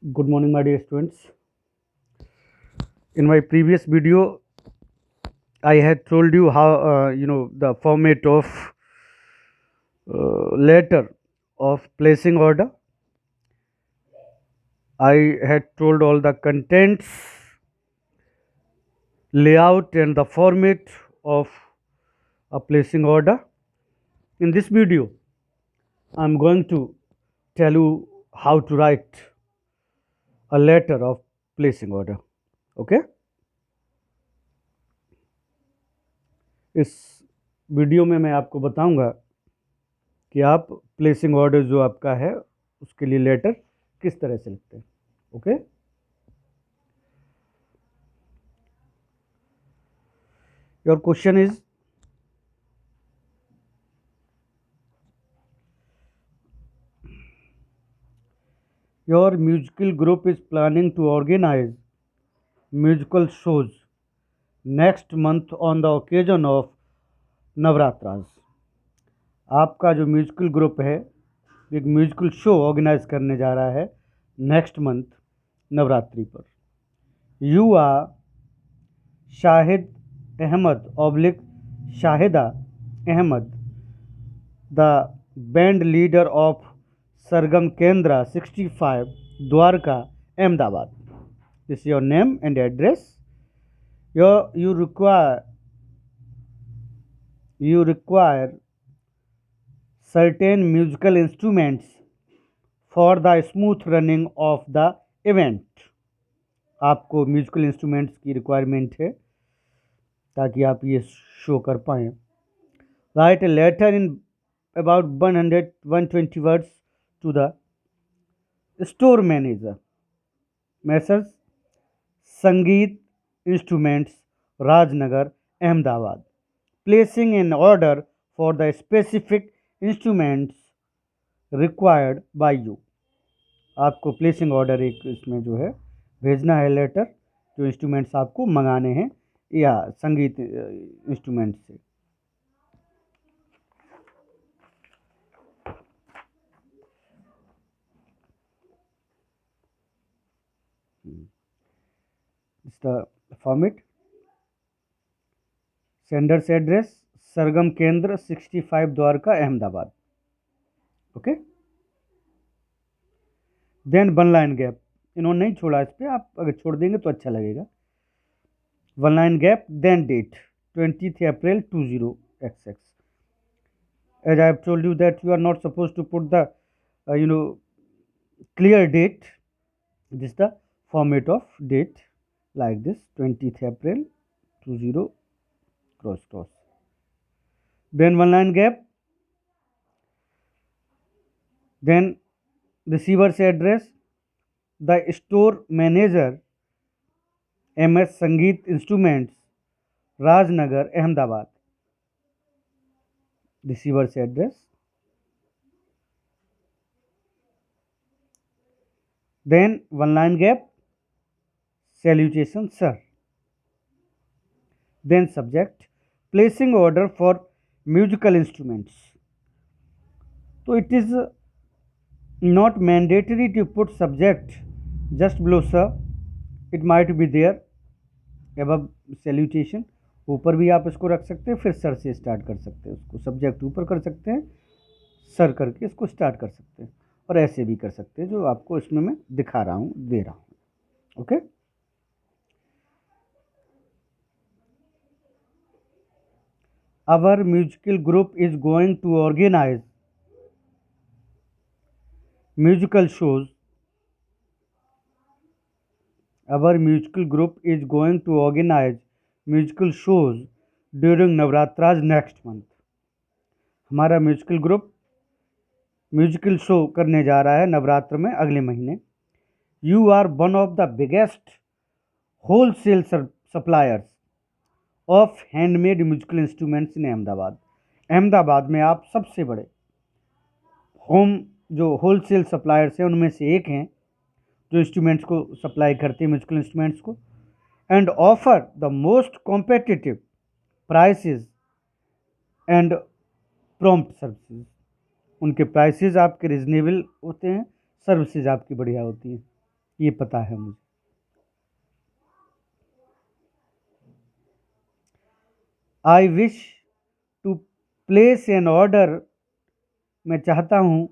Good morning, my dear students. In my previous video, I had told you how the format of letter of placing order. I had told all the contents, layout, and the format of a placing order. In this video, I'm going to tell you how to write a letter of placing order. Okay? इस video में मैं आपको बताऊंगा कि आप placing order जो आपका है उसके लिए लेटर किस तरह से लिखते हैं. Okay. Your question is your musical group is planning to organise musical shows next month on the occasion of Navratras. आपका जो म्यूजिकल ग्रुप है एक म्यूजिकल शो ऑर्गेनाइज करने जा रहा है नेक्स्ट मंथ नवरात्रि पर. You are Shahid Ahmed oblique Shahida Ahmed, the band leader of Sargam Kendra 65 Dwarka Ahmedabad. This your name and address. You require certain musical instruments for the smooth running of the event. आपको musical instruments की requirement है ताकि आप ये शो कर पाएँ. Write a letter in about 120 words to the store manager, Messrs. Sangeet Instruments, Rajnagar, Ahmedabad, placing an order for the specific instruments required by you. आपको placing order एक इसमें जो है भेजना है लेटर, जो इंस्ट्रूमेंट्स आपको मंगाने हैं या संगीत इंस्ट्रूमेंट से. It's the format. Sender's address Sargam Kendra 65 Dwarka Ahmedabad. Okay. Then one line gap. इन्होंने नहीं छोड़ा इस पर, आप अगर छोड़ देंगे तो अच्छा लगेगा. One line gap. Then date 20th April 20XX. As I have told you that you are not supposed to put the clear date. This is the format of date like this 20th April 20 cross. Then one line gap. Then receiver's address, the store manager, MS Sangeet Instruments, Rajnagar, Ahmedabad. Receiver's address. Then one line gap. Salutation, sir. Then subject, placing order for musical instruments. So it is not mandatory to put subject just below sir. It might be there above salutation. ऊपर भी आप इसको रख सकते हैं, फिर sir से start कर सकते हैं. उसको सब्जेक्ट ऊपर कर सकते हैं, सर करके इसको स्टार्ट कर सकते हैं, और ऐसे भी कर सकते हैं जो आपको इसमें मैं दिखा रहा हूँ, दे रहा हूँ. Okay. Our musical group is going to organize musical shows. Our musical group is going to organize musical shows during Navratras next month. हमारा म्यूजिकल ग्रुप म्यूजिकल शो करने जा रहा है नवरात्र में अगले महीने. You are one of the biggest wholesale suppliers of handmade musical instruments in Ahmedabad. Ahmedabad में आप सबसे बड़े होम जो होलसेल सप्लायर्स हैं उनमें से एक हैं जो इंस्ट्रूमेंट्स को सप्लाई करते हैं, म्यूजिकल इंस्ट्रूमेंट्स को. And offer the most competitive prices and prompt services. उनके प्राइसेस आपके रिजनेबल होते हैं, सर्विसेज आपकी बढ़िया होती हैं. ये पता है मुझे। I wish to place an order, मैं चाहता हूँ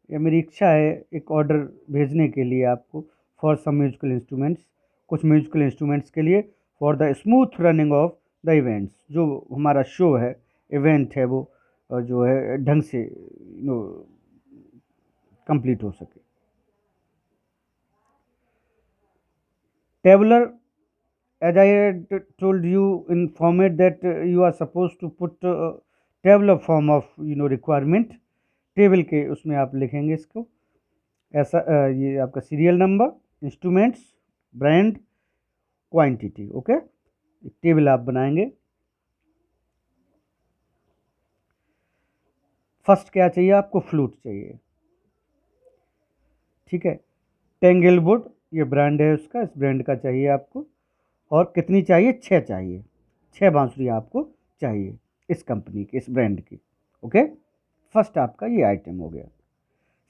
या मेरी इच्छा है एक ऑर्डर भेजने के लिए आपको, फॉर सम म्यूजिकल इंस्ट्रूमेंट्स, कुछ म्यूजिकल इंस्ट्रूमेंट्स के लिए, for the smooth running of the events, जो हमारा शो है, इवेंट है, वो जो है ढंग से कंप्लीट हो सके। Tabular, as I had told you in format that you are supposed to put tabular form of requirement, table के उसमें आप लिखेंगे इसको ऐसा, ये आपका serial number, instruments, brand, quantity. Okay, एक टेबल आप बनाएंगे। फर्स्ट क्या चाहिए आपको? फ्लूट चाहिए, ठीक है। टेंगलवुड, ये ब्रांड है उसका, इस ब्रांड का चाहिए आपको। और कितनी चाहिए? 6 चाहिए, 6 बांसुरी आपको चाहिए इस कंपनी की, इस ब्रांड की। ओके, फर्स्ट आपका ये आइटम हो गया।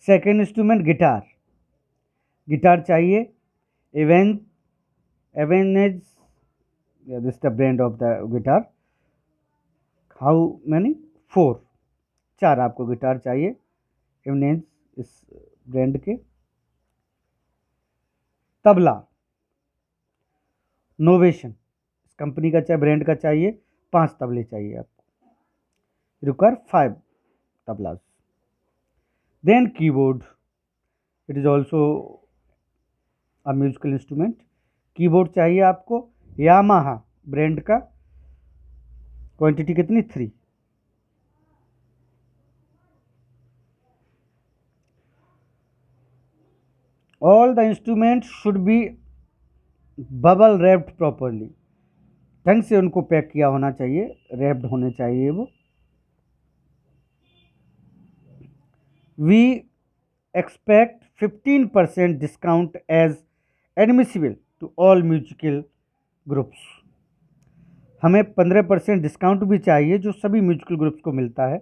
सेकेंड इंस्ट्रूमेंट गिटार, गिटार चाहिए। एवेन Ibanez, this the brand of the guitar. How many? 4, 4 आपको गिटार चाहिए एवेनेज इस ब्रांड के। तबला, नोवेशन, इस कंपनी का चाहे ब्रांड का चाहिए, 5 तबले चाहिए आपको। Require 5 tablas. Then keyboard, it is also a musical instrument. Keyboard चाहिए आपको यामाहा ब्रांड का। क्वांटिटी कितनी? 3। All the instrument should be bubble wrapped properly, ढंग से उनको पैक किया होना चाहिए, रैप्ड होने चाहिए वो। We expect 15% discount as admissible to all musical groups, हमें 15% डिस्काउंट भी चाहिए जो सभी म्यूजिकल ग्रुप्स को मिलता है,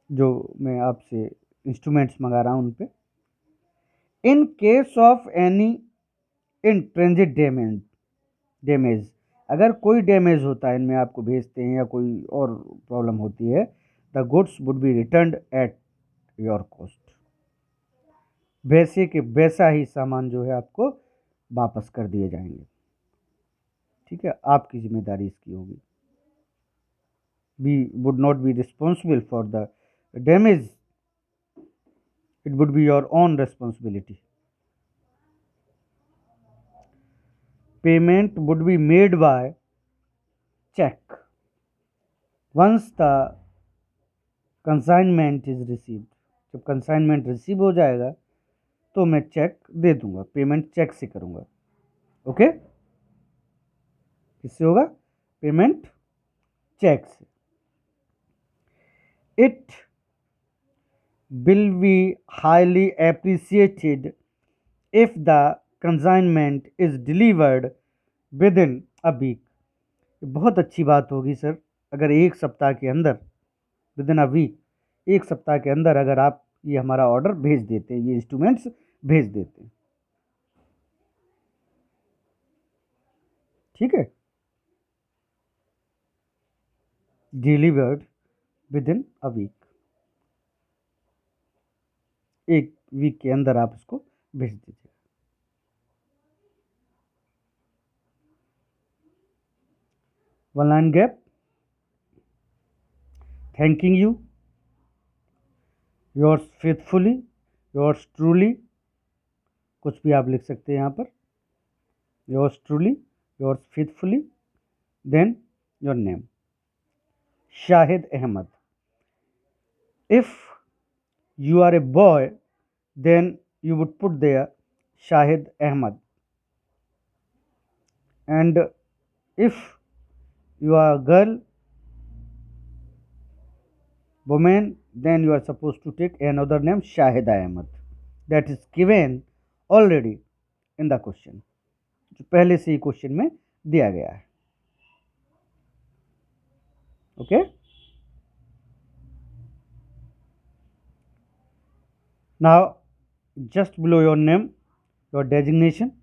जो मैं आपसे इंस्ट्रूमेंट्स मंगा रहा हूँ उन पे। In case of any in transit damage, अगर कोई डैमेज होता है इनमें, आपको भेजते हैं या कोई और प्रॉब्लम होती है, the goods would be return at your cost, वैसे के वैसा ही सामान जो है आपको वापस कर दिए जाएंगे, ठीक है। आपकी जिम्मेदारी इसकी होगी। We would not be responsible for the damage, it would be your own responsibility. Payment would be made by check once the consignment is received, जब कंसाइनमेंट रिसीव हो जाएगा तो मैं चेक दे दूंगा, पेमेंट चेक से करूंगा। ओके, किससे होगा? पेमेंट चेक से। It will be highly appreciated if the consignment is delivered within a week, बहुत अच्छी बात होगी सर अगर एक सप्ताह के अंदर, विद इन अ वीक, एक सप्ताह के अंदर अगर आप ये हमारा ऑर्डर भेज देते, ये इंस्ट्रूमेंट्स भेज देते, ठीक है। Delivered within a week, एक वीक के अंदर आप इसको भेज दीजिए। One line gap, thanking you, yours faithfully, yours truly, कुछ भी आप लिख सकते हैं यहाँ पर, yours truly, yours faithfully, then your name, Shahid Ahmed. If you are a boy, then you would put there Shahid Ahmad, and if you are a girl, woman, then you are supposed to take another name Shahid Ahmad, that is given already in the question, जो पहले से ही question में दिया गया है। Okay, now just below your name, your designation,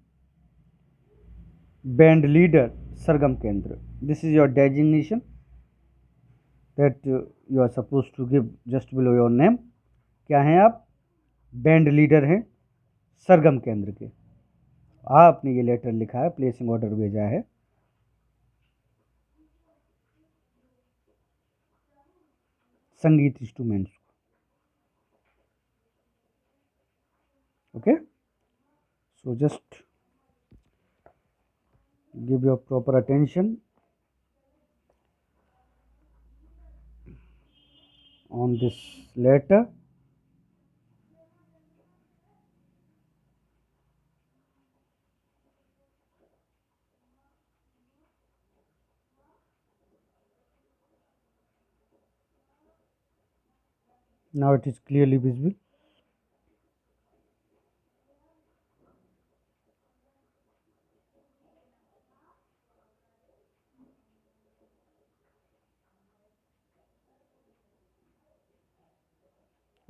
band leader Sargam Kendra. This is your designation that you are supposed to give just below your name. क्या हैं आप? बैंड लीडर हैं सरगम केंद्र के। आपने ये लेटर लिखा है, प्लेसिंग ऑर्डर भेजा है संगीत इंस्ट्रूमेंट्स को। Okay, so just give your proper attention on this letter. Now it is clearly visible.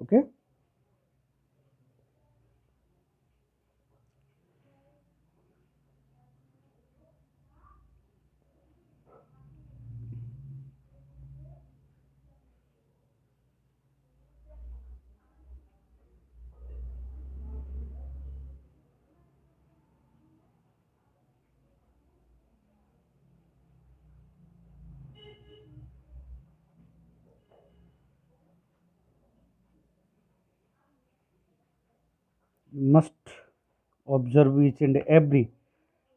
Okay. You must observe each and every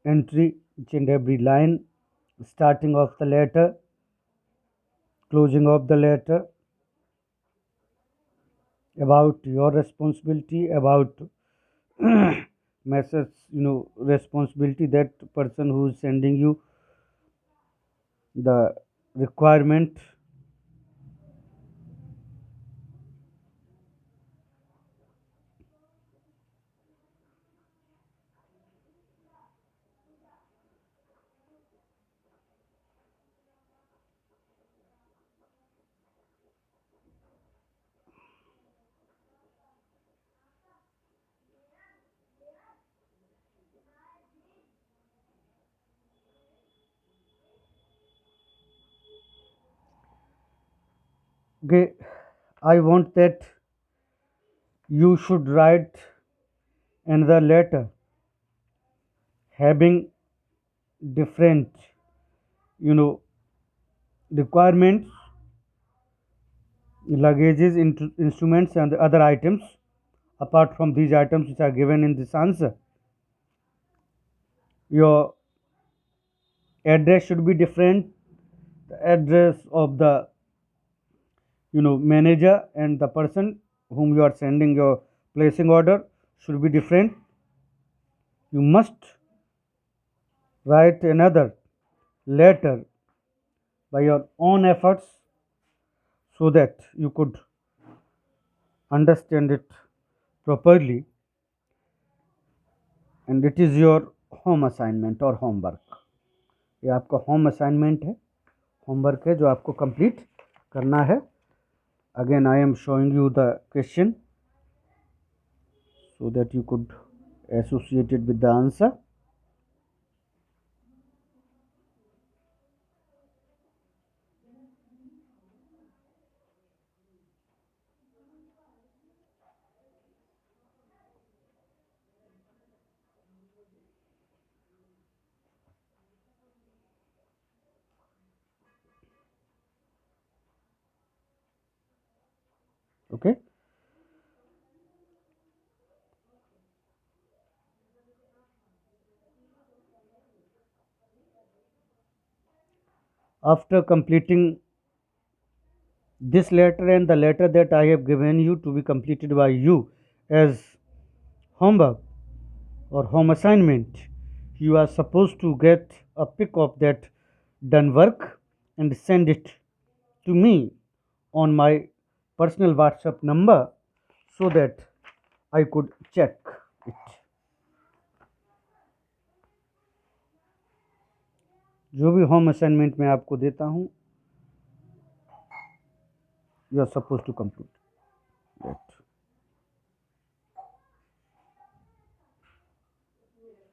entry, each and every line, starting of the letter, closing of the letter, about your responsibility, about message, responsibility, that person who is sending you the requirement. Okay, I want that you should write another letter having different, requirements, luggages, instruments, and other items apart from these items which are given in this answer. Your address should be different. The address of the manager and the person whom you are sending your placing order should be different. You must write another letter by your own efforts so that you could understand it properly, and it is your home assignment or homework. ये आपका home assignment है, homework है जो आपको complete करना है. Again I am showing you the question so that you could associate it with the answer. Okay. After completing this letter and the letter that I have given you to be completed by you as homework or home assignment, you are supposed to get a pic of that done work and send it to me on my personal WhatsApp number so that I could check it. जो भी home assignment मैं आपको देता हूँ, you are supposed to complete that.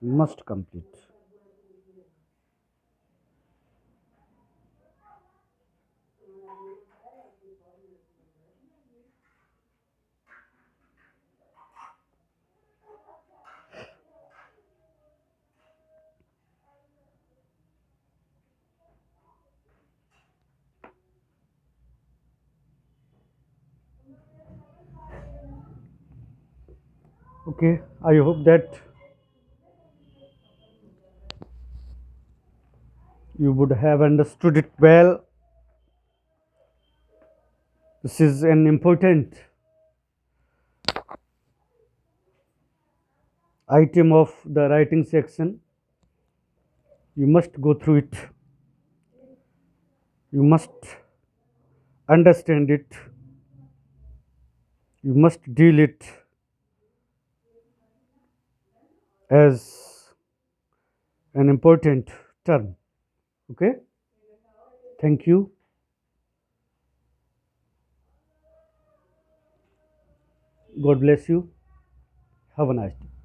must complete. Okay, I hope that you would have understood it well. This is an important item of the writing section. You must go through it, you must understand it, you must deal it as an important term. Okay, thank you. God bless you. Have a nice day.